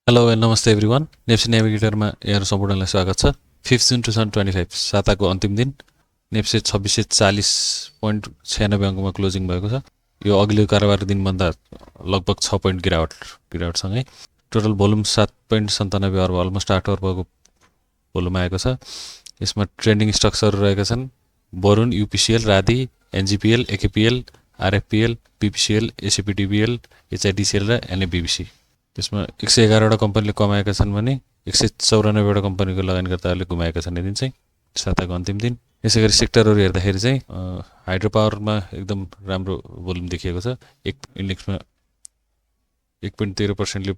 Hello and नमस्ते everyone नेप्सी नेभिगेटरमा यहाँहरू सम्पूर्णलाई स्वागत छ 5 जुन 2025 साताको अन्तिम दिन नेप्सी 2640.96 अङ्कमा क्लोजिङ भएको छ। यो अघिल्लो कारोबार दिनभन्दा लगभग 6 पोइन्ट गिरावटसँगै टोटल भोल्युम 7.97 अर्ब अलमोस्ट 8 अर्बको भोल्युम आएको छ। यसमा ट्रेन्डिङ स्टक्सहरू रहेका छन् वरुण, युपिसिएल, राधी, एनजिपिएल, एकेपिएल, आरएफपिएल, पिपिसिएल, एसिपिटिबिएल, एचआइडिसिएल र एनएबिबिसी। त्यसमा 111वटा कम्पनीले कमाएका छन् भने 194वटा कम्पनीको लगानीकर्ताहरूले गुमाएका छन्। यदि चाहिँ साताको अन्तिम दिन यसै गरी सेक्टरहरू हेर्दाखेरि चाहिँ हाइड्रो पावरमा एकदम राम्रो भोल्युम देखिएको छ। एक इन्डेक्समा 1.13%ले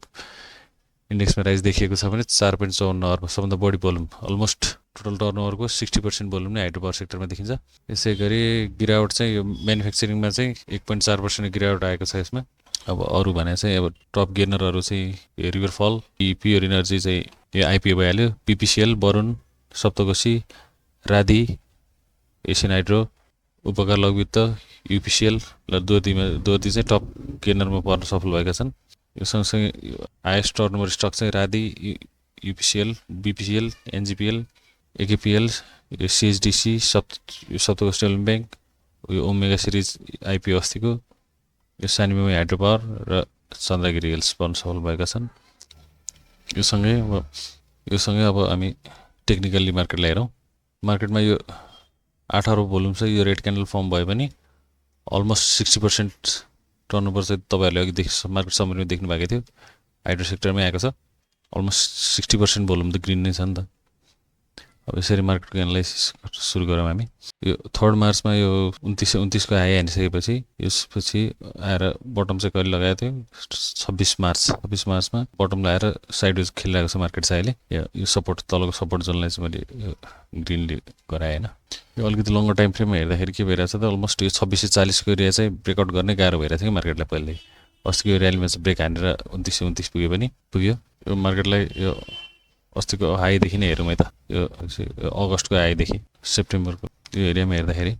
इन्डेक्समा राइज देखिएको छ भने 4.54 अर्ब सबभन्दा बढी भोल्युम अलमोस्ट टोटल टर्नओभरको 60% भोल्युम नै हाइड्रो पावर सेक्टरमा देखिन्छ। यसै गरी गिरावट चाहिँ यो म्यानुफ्याक्चरिङमा चाहिँ 1.4% गिरावट आएको छ। यसमा अब अरू भने चाहिँ अब टप गेनरहरू चाहिँ रिभर फल, प्योर इनर्जी चाहिँ यो आइपिओ भइहाल्यो, पिपिसिएल, वरुण, सप्तकोशी, राधी, एसियन हाइड्रो, उपकार लघुवित्त, युपिसिएल र दोर्दी चाहिँ टप गेनरमा पर्न सफल भएका छन्। यो सँगसँगै हाइएस्ट टर्नओभर स्टक चाहिँ राधी, युपिसिएल, बिपिसिएल, एनजिपिएल, एकेपिएल, यो सिएचडिसी, सप्तकोशी डेभलपमेन्ट ब्याङ्क, यो ओमेगा सिरिज आइपिओ अस्तिको, यो सानिमेमा हाइड्रो पावर र चन्द्रगिरी हिल्स पर्न सफल भएका छन्। यो सँगै अब हामी टेक्निकल्ली मार्केटलाई हेरौँ। मार्केटमा यो 8 अर्ब भोल्युम छ। यो रेड क्यान्डल फर्म भयो भने अलमोस्ट 60% टर्नओभर चाहिँ तपाईँहरूले अघि मार्केट समरीमा देख्नु भएको थियो, हाइड्रो सेक्टरमै आएको छ। अलमोस्ट 60% भोल्युम त ग्रिन नै छ नि त। अब यसरी मार्केटको एनालाइसिस सुरु गरौँ हामी। यो 3 मार्चमा यो 29को हाई हानिसकेपछि यसपछि आएर बटम चाहिँ कहिले लगाएको थियो 26 मार्चमा बटम लगाएर साइडवेज खेलिरहेको छ मार्केट चाहिँ अहिले। यो सपोर्ट तलको सपोर्ट जोनलाई चाहिँ मैले यो ग्रिनले गराएँ होइन। यो अलिकति लङ्गर टाइम फ्रेममा हेर्दाखेरि के भइरहेछ त अलमोस्ट यो 2640को एरिया चाहिँ ब्रेकआउट गर्ने गाह्रो भइरहेको थियो कि मार्केटलाई पहिल्यै। अस्तिको यो र्यालीमा चाहिँ ब्रेक हानेर 2929 पुग्यो। यो मार्केटलाई यो अस्तिको हाईदेखि नै हेरौँ है त। यो अगस्तको हाईदेखि सेप्टेम्बरको यो एरियामा हेर्दाखेरि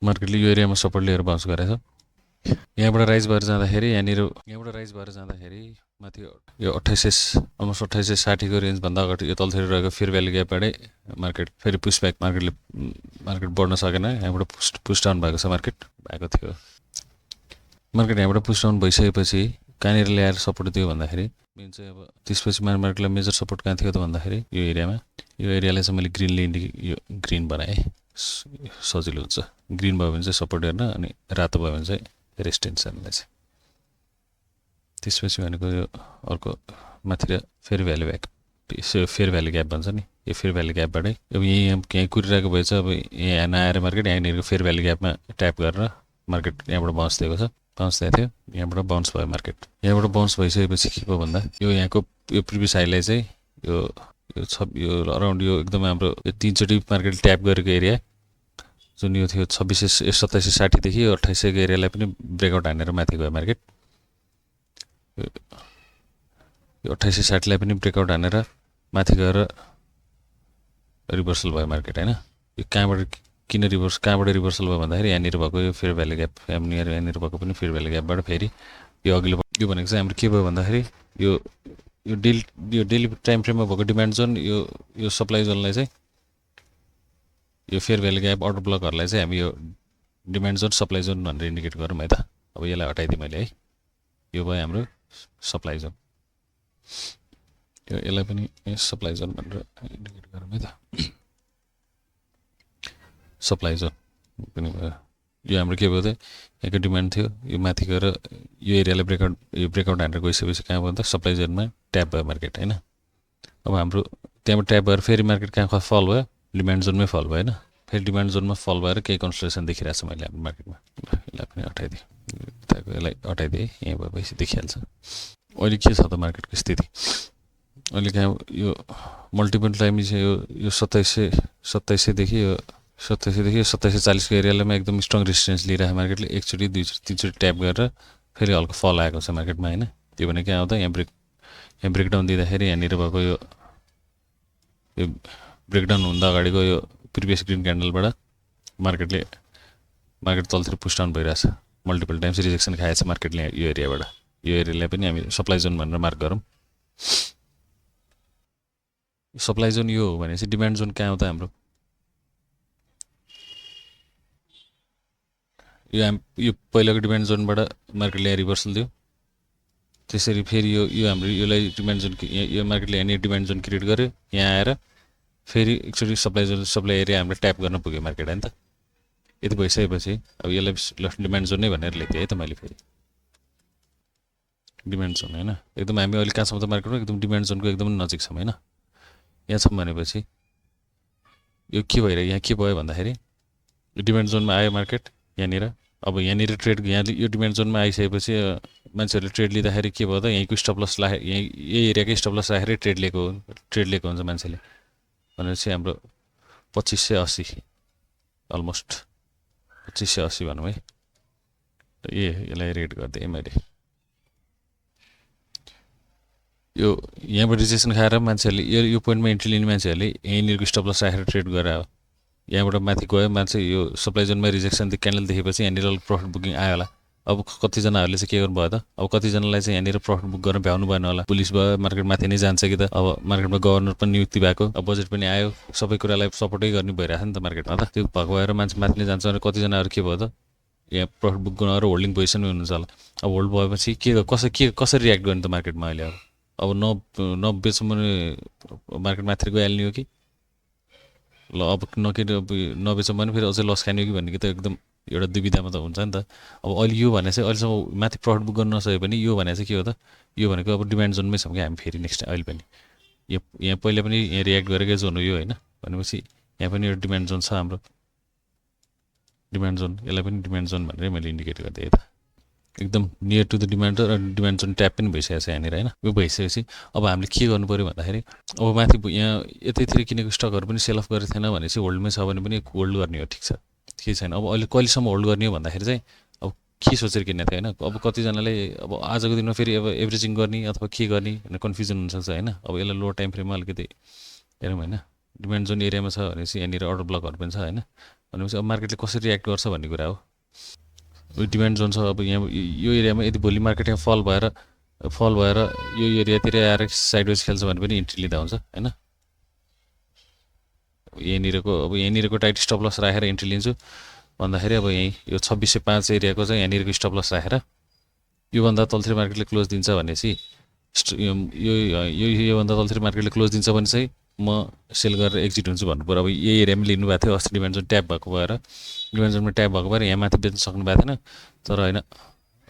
मार्केटले यो एरियामा सपोर्ट लिएर बाउन्स गरेछ। यहाँबाट राइज भएर जाँदाखेरि माथि यो 2860को रेन्जभन्दा अगाडि यो तलतिर रहेको फेयर भ्यालु ग्यापबाटै मार्केट फेरि पुसब्याक मार्केट बढ्न सकेन। यहाँबाट पुस डाउन भएको छ मार्केट थियो। मार्केट यहाँबाट पुस डाउन भइसकेपछि कहाँनिर ल्याएर सपोर्ट दियो भन्दाखेरि मेन चाहिँ अब त्यसपछि मार्केटलाई मेजर सपोर्ट कहाँ थियो त भन्दाखेरि यो एरियालाई चाहिँ मैले ग्रिनले यो ग्रिन बनाएँ, सजिलो हुन्छ। ग्रिन भयो भने चाहिँ सपोर्ट हेर्न, अनि रातो भयो भने चाहिँ रेजिस्टेन्सलाई चाहिँ। त्यसपछि भनेको यो अर्को माथिर फेयर भ्यालु ग्याप भन्छ नि, यो फेयर भ्यालु ग्यापबाटै अब यहीँ कुरिरहेको भएछ। अब यहाँ नआएर मार्केट यहाँनिरको फेयर भ्यालु ग्यापमा ट्याप गरेर मार्केट यहाँबाट बाउन्स दिएको थियो। यहाँबाट बाउन्स भयो मार्केट। यहाँबाट बाउन्स भइसकेपछि के भयो भन्दा यो यहाँको यो प्रिभियस हाईलाई चाहिँ यो अराउन्ड यो एकदमै हाम्रो यो 3चोटि मार्केट ट्याप गरेको एरिया जुन यो थियो 2760 देखि 2800 को एरियालाई पनि ब्रेकआउट हानेर माथि गयो मार्केट। यो 2860 लाई पनि ब्रेकआउट हानेर माथि गएर रिभर्सल भयो मार्केट होइन। यो कहाँबाट रिभर्सल भयो भन्दाखेरि यहाँनिर भएको यो फेयर भ्यालु ग्याप, यहाँनिर भएको पनि फेयर भ्यालु ग्यापबाट फेरि यो अघिल्लो यो भनेको चाहिँ हाम्रो के भयो भन्दाखेरि यो डेली टाइम फ्रेममा भएको डिमान्ड जोन यो सप्लाई जोनलाई चाहिँ यो फेयर भ्यालु ग्याप अर्डर ब्लकहरूलाई चाहिँ हामी यो डिमान्ड जोन सप्लाई जोन भनेर इन्डिकेट गरौँ है त। अब यसलाई हटाइदिएँ मैले है। यो भयो हाम्रो सप्लाई जोन। यसलाई पनि सप्लाई जोन भनेर इन्डिकेट गरौँ है त। सप्लाई जोन पनि भयो। यो हाम्रो के भयो त यहाँको डिमान्ड थियो, यो माथि गएर यो एरियालाई ब्रेकआउट हानेर गइसकेपछि कहाँ भयो त सप्लाई जोनमा ट्याप भयो मार्केट होइन। अब हाम्रो त्यहाँबाट ट्याप भएर फेरि मार्केट कहाँ फल भयो, डिमान्ड जोनमै फल भयो होइन। फेरि डिमान्ड जोनमा फल भएर केही कन्सल्टेसन देखिरहेको छ मैले हाम्रो मार्केटमा। यसलाई पनि हटाइदिएँ, यसलाई हटाइदिएँ, यहीँ भएपछि देखिहाल्छ। अहिले के छ त मार्केटको स्थिति। अहिले कहाँ यो मल्टिपल टाइम चाहिँ यो 2700देखि यो 2740को एरियालाई एकदम स्ट्रङ रेजिस्टेन्स लिइरहेको मार्केटले एकचोटि दुईचोटि तीनचोटि ट्याप गरेर फेरि हल्का फल आएको छ मार्केटमा होइन। त्यो भने के आउँदा यहाँ ब्रेकडाउन दिँदाखेरि यहाँनिर भएको यो ब्रेकडाउन हुँदा अगाडिको यो प्रिभियस ग्रिन क्यान्डलबाट मार्केट तलतिर पुश डाउन भइरहेछ। मल्टिपल टाइम्स रिजेक्सन खाएछ मार्केटले यो एरियाबाट। यो एरियालाई पनि हामी सप्लाई जोन भनेर मार्क गरौँ। सप्लाई जोन यो हो भनेपछि डिमान्ड जोन कहाँ हो त हाम्रो? यो पहिलाको डिमान्ड जोनबाट मार्केटले रिभर्सल दियो, त्यसरी फेरि यो हाम्रो यसलाई डिमान्ड जोन यो मार्केटले यहाँ डिमान्ड जोन क्रिएट गर्यो, यहाँ आएर फेरि एक्चुअली सप्लाई एरिया हाम्रो ट्याप गर्न पुग्यो मार्केट होइन त। यति भइसकेपछि अब यसलाई डिमान्ड जोन नै भनेर लेखेँ है त मैले फेरि डिमान्ड जोन होइन। एकदम हामी अहिले कहाँ छौँ त मार्केटमा? एकदम डिमान्ड जोनको एकदम नजिक छौँ होइन। यहाँ छौँ भनेपछि यो के भइरह्यो? यहाँ के भयो भन्दाखेरि डिमान्ड जोनमा आयो मार्केट यहाँनिर। अब यहाँनिर ट्रेड यहाँ यो डिमान्ड जोनमा आइसकेपछि मान्छेहरूले ट्रेड लिँदाखेरि के भयो त यहीँको स्टप लस राखेर यही एरियाकै स्टप लस राखेरै ट्रेड लिएको हुन्छ मान्छेले। भनेपछि हाम्रो 2580 अलमोस्ट 2580 भनौँ है। यसलाई रेड गरिदिएँ मैले। यो यहाँबाट रिजेक्सन खाएर मान्छेहरूले यो पोइन्टमा इन्ट्री लिने मान्छेहरूले यहीँनिरको स्टप लस राखेर ट्रेड गरायो। यहाँबाट माथि गयो मान्छे यो सप्लाई जोनमा रिजेक्सन क्यान्डल देखेपछि यहाँनिर प्रफिट बुकिङ आयो होला। अब कतिजनाहरूले चाहिँ के गर्नुभयो त? अब कतिजनालाई चाहिँ यहाँनिर प्रफिट बुक गर्न भ्याउनु भएन होला। पुलिस भयो, मार्केट माथि नै जान्छ कि त। अब मार्केटमा गभर्नर पनि नियुक्ति भएको, अब बजेट पनि आयो, सबै कुरालाई सपोर्टै गर्ने भइरहेको छ नि त मार्केटमा त। त्यो भएको भएर मान्छे माथि नै जान्छ भने कतिजनाहरू के भयो त यहाँ प्रफिट बुक गर्न होल्डिङ पोजिसनमै हुनुहुन्छ होला। अब होल्ड भएपछि कसरी रियाक्ट गर्ने त मार्केटमा अहिले? अब नबेचौँ भने मार्केट माथि गइहाल्ने हो कि ल अब नबेचौँ भने फेरि अझै लस खाने हो कि भन्ने कि त एकदम एउटा दुविधामा त हुन्छ नि त। अब अहिले यो भने चाहिँ अहिलेसम्म माथि प्रफिट बुक गर्न नसके पनि यो भने चाहिँ के हो त? यो भनेको अब डिमान्ड जोनमै छौँ कि हामी फेरि नेक्स्ट अहिले पनि यहाँ पहिला पनि यहाँ रियाक्ट गरेकै जोन हो यो होइन। भनेपछि यहाँ पनि एउटा डिमान्ड जोन छ हाम्रो, डिमान्ड जोन। यसलाई पनि डिमान्ड जोन भनेर मैले इन्डिकेट गरिदिएँ त। एकदम नियर टु द डिमान्ड र डिमान्ड जोन ट्याप पनि भइसकेको छ यहाँनिर होइन। यो भइसकेपछि अब हामीले के गर्नु पऱ्यो भन्दाखेरि अब माथि यहाँ यतैतिर किनेको स्टकहरू पनि सेल अफ गरेको थिएन भने चाहिँ होल्डमै छ भने पनि होल्ड गर्ने हो, ठिक छ, केही छैन। अब अहिले कहिलेसम्म होल्ड गर्ने हो भन्दाखेरि चाहिँ अब के सोचेर किन्ने थियो होइन। अब कतिजनाले अब आजको दिनमा फेरि अब एभरेजिङ गर्ने अथवा के गर्ने भनेर कन्फ्युजन हुनसक्छ होइन। अब यसलाई लो टाइम फ्रेममा अलिकति हेरौँ होइन। डिमान्ड जोन एरियामा छ भनेपछि यहाँनिर अर्डर ब्लकहरू पनि छ होइन। भनेपछि अब मार्केटले कसरी रियाक्ट गर्छ भन्ने कुरा हो। डिमान्ड जोन छ अब यहाँ यो एरियामा यदि भोलि मार्केट यहाँ फल भएर यो एरियातिर आएर साइडवेज खेल्छ भने पनि इन्ट्री लिँदा हुन्छ होइन। यहाँनिरको टाइट स्टप लस राखेर इन्ट्री लिन्छु भन्दाखेरि अब यहीँ यो 2605 एरियाको चाहिँ यहाँनिरको स्टप लस राखेर योभन्दा तलतिर मार्केटले क्लोज दिन्छ भनेपछि योभन्दा तलतिर मार्केटले क्लोज दिन्छ भने चाहिँ म सेल गरेर एक्जिट हुन्छु भन्नु पऱ्यो। अब यही एरियामा लिनुभएको थियो अस्ति डिमान्ड जोन ट्याप भएको भएर, डिमान्ड जोनमा ट्याप भएको भएर यहाँ माथि बेच्न सक्नु भएको थिएन। तर होइन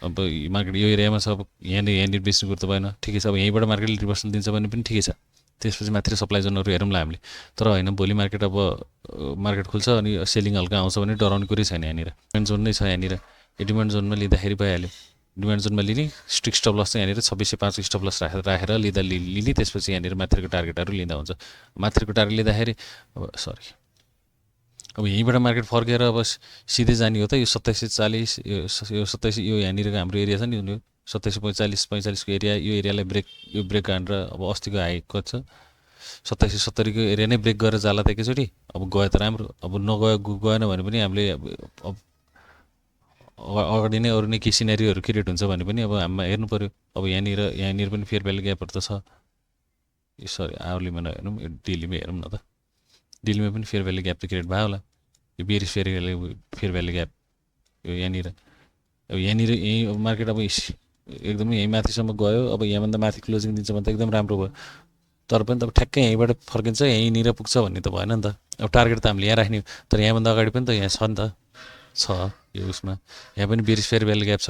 अब मार्केट यो एरियामा छ, अब यहाँनिर बेच्नु कुरो त भएन, ठिकै छ। अब यहीँबाट मार्केटले रिभर्सल दिन्छ भने पनि ठिकै छ। त्यसपछि माथि सप्लाई जोनहरू हेरौँला हामीले। तर होइन भोलि मार्केट अब मार्केट खुल्छ अनि सेलिङ हल्का आउँछ भने डराउने कुरै छैन। यहाँनिर डिमान्ड जोन नै छ यहाँनिर। यो डिमान्ड जोनमा लिँदाखेरि भइहाल्यो। डिमान्ड जोनमा लिने स्ट्रिक्ट स्टप लस चाहिँ यहाँनिर 2605 स्टप लस राखेर लिँदा लिने, त्यसपछि यहाँनिर माथिको टार्गेटहरू लिँदा हुन्छ। माथिको टार्गेट लिँदाखेरि अब यहीँबाट मार्केट फर्केर अब सिधै जाने हो त। यो 2740 यो 27 यो यहाँनिरको हाम्रो एरिया छ नि, यो 2745 एरिया, यो एरियालाई ब्रेक गरेर अब अस्तिको हाई कति छ 2770 को एरिया नै ब्रेक गरेर जाला त एकैचोटि। अब गयो त राम्रो, अब गएन भने पनि हामीले अब अगाडि नै अरू नै केही सिनेरियोहरू क्रिएट हुन्छ भने पनि अब हामीमा हेर्नु पऱ्यो। अब यहाँनिर पनि फेयर भ्यालु ग्यापहरू त छ। सरी आवलीमा नहेरौँ, डेलीमा हेरौँ न त। डेलीमा पनि फेयर भ्यालु ग्याप त क्रिएट भयो होला। यो बेरिस फेयर भ्यालु ग्याप यो यहाँनिर यहीँ मार्केट अब एकदमै यहीँ माथिसम्म गयो। अब यहाँभन्दा माथि क्लोजिङ दिन्छ भने त एकदम राम्रो भयो। तर पनि त अब ठ्याक्कै यहीँबाट फर्किन्छ यहीँनिर पुग्छ भन्ने त भएन नि त। अब टार्गेट त हामीले यहाँ राख्ने, तर यहाँभन्दा अगाडि पनि त यहाँ छ नि त, छ यो उसमा। यहाँ पनि बेरिस फेयर भ्यालु ग्याप छ।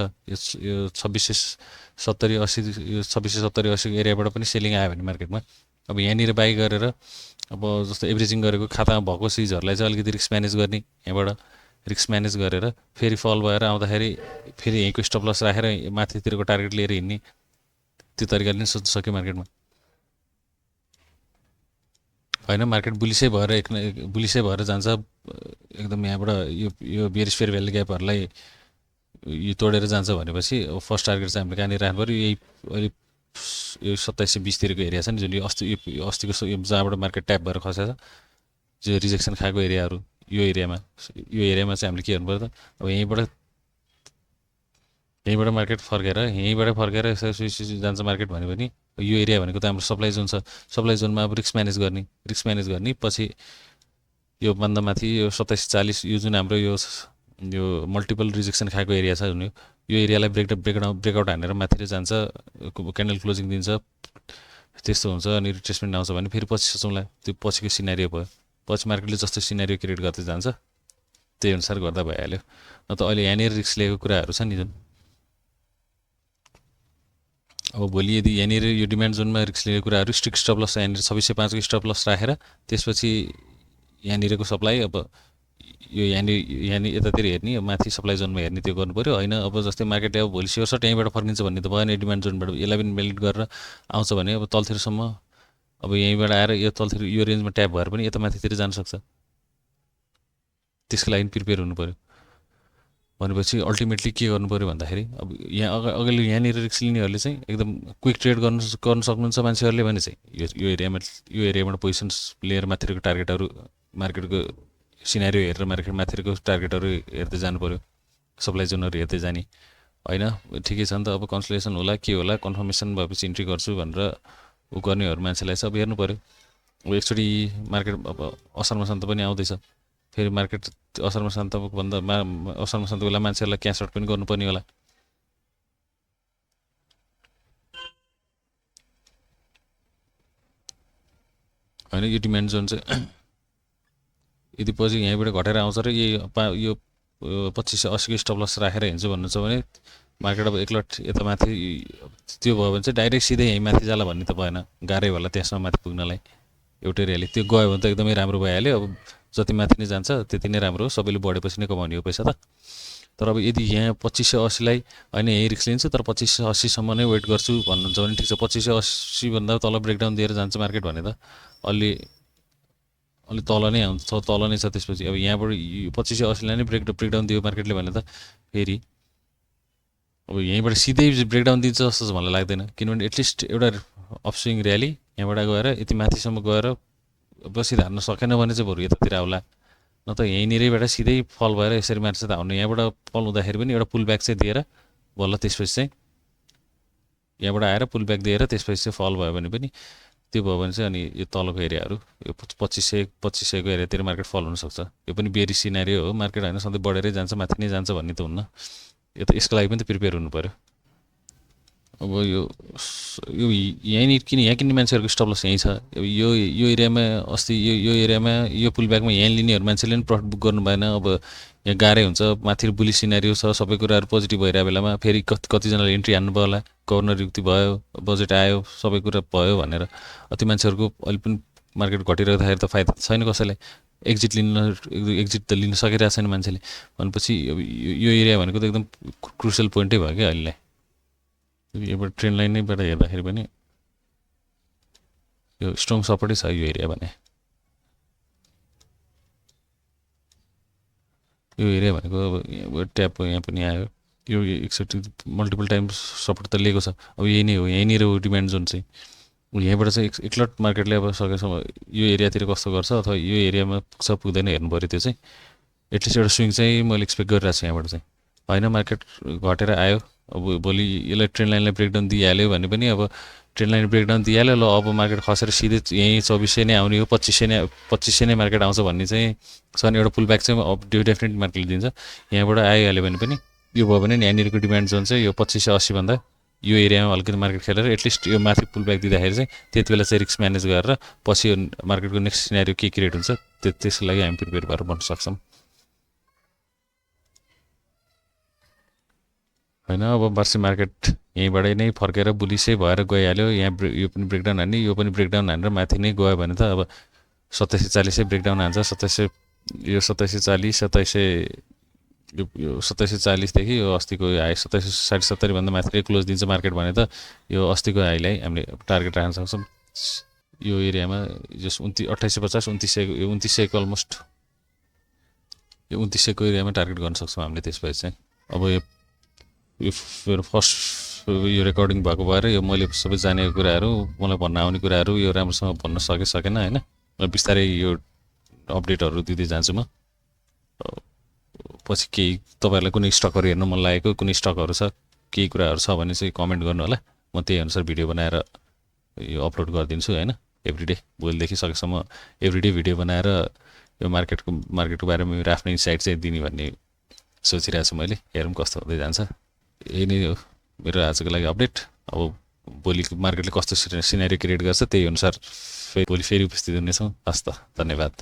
यो 2670-80 यो 2670-80 एरियाबाट पनि सेलिङ आयो भने मार्केटमा अब यहाँनिर बाई गरेर अब जस्तो एभरेजिङ गरेको खातामा भएको चिजहरूलाई चाहिँ अलिकति रिस्क म्यानेज गर्ने, यहाँबाट रिस्क म्यानेज गरेर फेरि फल भएर आउँदाखेरि फेरि यहीँको स्टप लस राखेर माथितिरको टार्गेट लिएर हिँड्ने, त्यो तरिकाले नै सोच्न सक्यो मार्केटमा होइन। मार्केट बुलिसै भएर जान्छ एकदम। यहाँबाट यो बेरिस फेयर भ्यालु ग्यापहरूलाई यो तोडेर जान्छ भनेपछि अब फर्स्ट टार्गेट चाहिँ हामीले कहाँनिर राख्नु पऱ्यो? यही अहिले यो 2720तिरको एरिया छ नि, जुन यो अस्तिको जहाँबाट मार्केट ट्याप भएर खसेको छ, जो रिजेक्सन खाएको एरियाहरू, यो एरियामा चाहिँ हामीले के गर्नु पऱ्यो त? अब यहीँबाट मार्केट फर्केर जान्छ मार्केट भन्यो भने यो एरिया भनेको त हाम्रो सप्लाई जोन छ, सप्लाई जोनमा अब रिस्क म्यानेज गर्ने पछि यो भन्दा माथि यो 2740 यो जुन हाम्रो यो मल्टिपल रिजेक्सन खाएको एरिया छ जुन यो एरियालाई ब्रेकआउट हानेर माथि जान्छ, क्यान्डल क्लोजिङ दिन्छ, त्यस्तो हुन्छ अनि रिट्रेसमेन्ट आउँछ भने फेरि पछि सोचौँला। त्यो पछिको सिनारियो भयो, पछि मार्केटले जस्तो सिनारियो क्रिएट गर्दै जान्छ त्यही अनुसार गर्दा भइहाल्यो। न त अहिले यहाँनिर रिस्क लिएको कुराहरू छ नि जुन अब भोलि यदि यहाँनिर यो डिमान्ड जोनमा रिस्क लिएको कुराहरू स्ट्रिक्ट स्टप लस यहाँनिर 2605 को स्टप लस राखेर त्यसपछि यहाँनिरको सप्लाई अब यो यहाँनिर यतातिर हेर्ने अब माथि सप्लाई जोनमा हेर्ने त्यो गर्नु पऱ्यो होइन। अब जस्तै मार्केटले अब भोलि स्योर यहीँबाट फर्किन्छ भन्ने त भएन, डिमान्ड जोनबाट यसलाई पनि मेल्ट गरेर आउँछ भने अब तलतिरसम्म अब यहीँबाट आएर यो तलतिर यो रेन्जमा ट्याप भएर पनि यता माथितिर जान सक्छ, त्यसको लागि प्रिपेयर हुनु पऱ्यो। भनेपछि अल्टिमेटली के गर्नु पऱ्यो भन्दाखेरि अब यहाँ अगाडि यहाँनिर रिस्क लिनेहरूले चाहिँ एकदम क्विक ट्रेड गर्न सक्नुहुन्छ मान्छेहरूले भने चाहिँ यो एरियाबाट पोजिसन्स लिएर माथिको टार्गेटहरू मार्केटको सिनारियो हेरेर मार्केट माथिको टार्गेटहरू हेर्दै जानु पऱ्यो, सप्लाई जोनहरू हेर्दै जाने होइन। ठिकै छ नि त, अब कन्सलेसन होला के होला कन्फर्मेसन भएपछि इन्ट्री गर्छु भनेर ऊ गर्नेहरू मान्छेलाई चाहिँ अब हेर्नु पऱ्यो। अब एकचोटि मार्केट अब असारमा सन्त पनि आउँदैछ, फेरि मार्केट असारमा सन्तभन्दा असारमा सन्त बेला मान्छेहरूलाई क्यास आउट पनि गर्नुपर्ने होला। होइन यो डिमान्ड जोन चाहिँ यदि पछि यहीँबाट घटेर आउँछ र यो 2580 को स्टप लस राखेर हिँड्छु भन्नु छ भने मार्केट अब एकलट यता माथि त्यो भयो भने चाहिँ डाइरेक्ट सिधै यहीँ माथि जाला भन्ने त भएन, गाह्रै होला त्यसमा माथि पुग्नलाई। एउटै र्याली त्यो गयो भने त एकदमै राम्रो भइहाल्यो, अब जति माथि नै जान्छ त्यति नै राम्रो हो, सबैले बढेपछि नै कमाउने हो पैसा त। तर अब यदि यहाँ 2580लाई होइन यहीँ रिस्क लिन्छु तर 2580सम्म नै वेट गर्छु भन्नुहुन्छ भने ठिक छ, 2580 भन्दा तल ब्रेकडाउन दिएर जान्छ मार्केट भने त अलि तल नै आउँछ, तल नै छ। त्यसपछि अब यहाँबाट 2580लाई नै ब्रेकडाउन दियो मार्केटले भने त फेरि अब यहीँबाट सिधै ब्रेकडाउन दिन्छ जस्तो चाहिँ मलाई लाग्दैन, किनभने एटलिस्ट एउटा अपस्विङ र्याली यहाँबाट गएर यति माथिसम्म गएर बसी धार्न सकेन भने चाहिँ बरु यतातिर आउला, न त यहीँनिरैबाट सिधै फल भएर यसरी मार्छ त आउनु। यहाँबाट फल हुँदाखेरि पनि एउटा पुल ब्याक चाहिँ दिएर बल्ल त्यसपछि चाहिँ यहाँबाट आएर पुल ब्याक दिएर त्यसपछि चाहिँ फल भयो भने पनि त्यो भयो भने चाहिँ अनि यो तलको एरियाहरू यो 2500 को एरियातिर मार्केट फल हुनसक्छ। यो पनि बेरी सिनारियो हो, मार्केट होइन सधैँ बढेरै जान्छ माथि नै जान्छ भन्ने त हुन्न, यो त यसको लागि पनि त प्रिपेयर हुनु पऱ्यो। अब यो यहीँनिर यहाँ किन्ने मान्छेहरूको स्टप लस यहीँ छ। अब यो एरियामा अस्ति यो एरियामा यो पुल ब्याकमा यहाँ लिनेहरू मान्छेले पनि प्रफिट बुक गर्नु भएन। अब यहाँ गाह्रै हुन्छ, माथि बुली सिनारियो छ, सबै कुराहरू पोजिटिभ भइरहेको बेलामा फेरि कतिजनाले इन्ट्री हान्नु भयो होला, गभर्नर युक्ति भयो, बजेट आयो, सबै कुरा भयो भनेर त्यो मान्छेहरूको अहिले पनि मार्केट घटिरहेको त फाइदा छैन कसैलाई, एक्जिट त लिन सकिरहेको छैन मान्छेले भनेपछि यो एरिया भनेको त एकदम क्रुसियल पोइन्टै भयो क्या अहिलेलाई। यहाँबाट ट्रेन्ड लाइन नैबाट हेर्दाखेरि पनि यो स्ट्रङ सपोर्टै छ यो एरिया भने। यो एरिया भनेको अब ट्याप यहाँ पनि आयो, यो एकचोटि मल्टिपल टाइम्स सपोर्ट त लिएको छ, अब यही नै हो, यहीँनिर हो डिमान्ड जोन चाहिँ। यहीँबाट चाहिँ एकलट मार्केटले अब सकेसम्म यो एरियातिर कस्तो गर्छ अथवा यो एरियामा पुग्छ पुग्दैन हेर्नु पऱ्यो। त्यो चाहिँ एटलिस्ट एउटा स्विङ चाहिँ मैले एक्सपेक्ट गरिरहेको छु यहाँबाट चाहिँ। होइन मार्केट घटेर आयो, अब भोलि यसलाई ट्रेन्ड लाइनलाई ब्रेकडाउन दिइहाल्यो भने पनि अब ट्रेन्ड लाइन ब्रेकडाउन दिइहाल्यो, ल अब मार्केट खसेर सिधै यहीँ 2400 नै आउने हो, 2500 नै मार्केट आउँछ भन्ने चाहिँ छ नि एउटा पुल ब्याक चाहिँ अब डेफिनेटली मार्केटले दिन्छ। यहाँबाट आइहाल्यो भने पनि यो भयो भने यहाँनिरको डिमान्ड जोन चाहिँ यो 2580 भन्दा यो एरियामा अलिकति मार्केट खेलेर एटलिस्ट यो माथि पुल ब्याक दिँदाखेरि चाहिँ त्यति बेला चाहिँ रिस्क म्यानेज गरेर पछि मार्केटको नेक्स्ट सिनारियो के क्रिएट हुन्छ त्यसको लागि हामी प्रिपेयर भएर बन्न सक्छौँ होइन। अब वर्ष मार्केट यहीँबाटै नै फर्केर बुलिसै भएर गइहाल्यो, यहाँ यो पनि ब्रेकडाउन हान्ने यो पनि ब्रेकडाउन हानेर माथि नै गयो भने त अब 2740 ब्रेकडाउन हान्छ, 2740 यो 2740देखि यो अस्तिको हाई 2770 भन्दा माथि क्लोज दिन्छ मार्केट भने त यो अस्तिको हाईलाई हामीले टार्गेट राख्न सक्छौँ यो एरियामा। जस 2850 2900 को अलमोस्ट यो 2900 को एरियामा टार्गेट गर्न सक्छौँ हामीले। त्यसपछि चाहिँ अब यो फर्स्ट यो रेकर्डिङ भएको भएर यो मैले सबै जानेको कुराहरू मलाई भन्न आउने कुराहरू यो राम्रोसँग भन्न सकेन होइन। बिस्तारै यो अपडेटहरू दिँदै जान्छु म। पछि केही तपाईँहरूलाई कुनै स्टकहरू हेर्नु मन लागेको कुनै स्टकहरू छ केही कुराहरू छ भने चाहिँ कमेन्ट गर्नु होला, म त्यही अनुसार भिडियो बनाएर यो अपलोड गरिदिन्छु होइन एभ्रिडे भोलिदेखि सकेसम्म एभ्रिडे भिडियो बनाएर यो मार्केटको बारेमा मेरो आफ्नै इन्साइट चाहिँ दिने भन्ने सोचिरहेको छु मैले हेरौँ कस्तो हुँदै जान्छ यही नै हो मेरो आजको लागि अपडेट अब भोलिको मार्केटले कस्तो सिनेरियो क्रिएट गर्छ त्यही अनुसार भोलि फेरि उपस्थित हुनेछौँ हस् त धन्यवाद